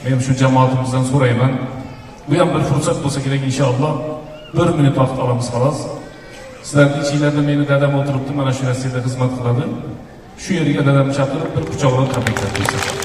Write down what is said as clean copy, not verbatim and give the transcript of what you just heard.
Men shu jamoatimizdan so'rayman. Bu ham bir fursat bo'lsa kerak inshaalloh. 1 minut vaqt olamiz xolos. Sizlarning ichingizda meni dadam o'tiribdi, mana shu Rossiyada xizmat qiladi. Shu yerga dadamni chaqirib bir quchoqlab tabriklab qo'ysak.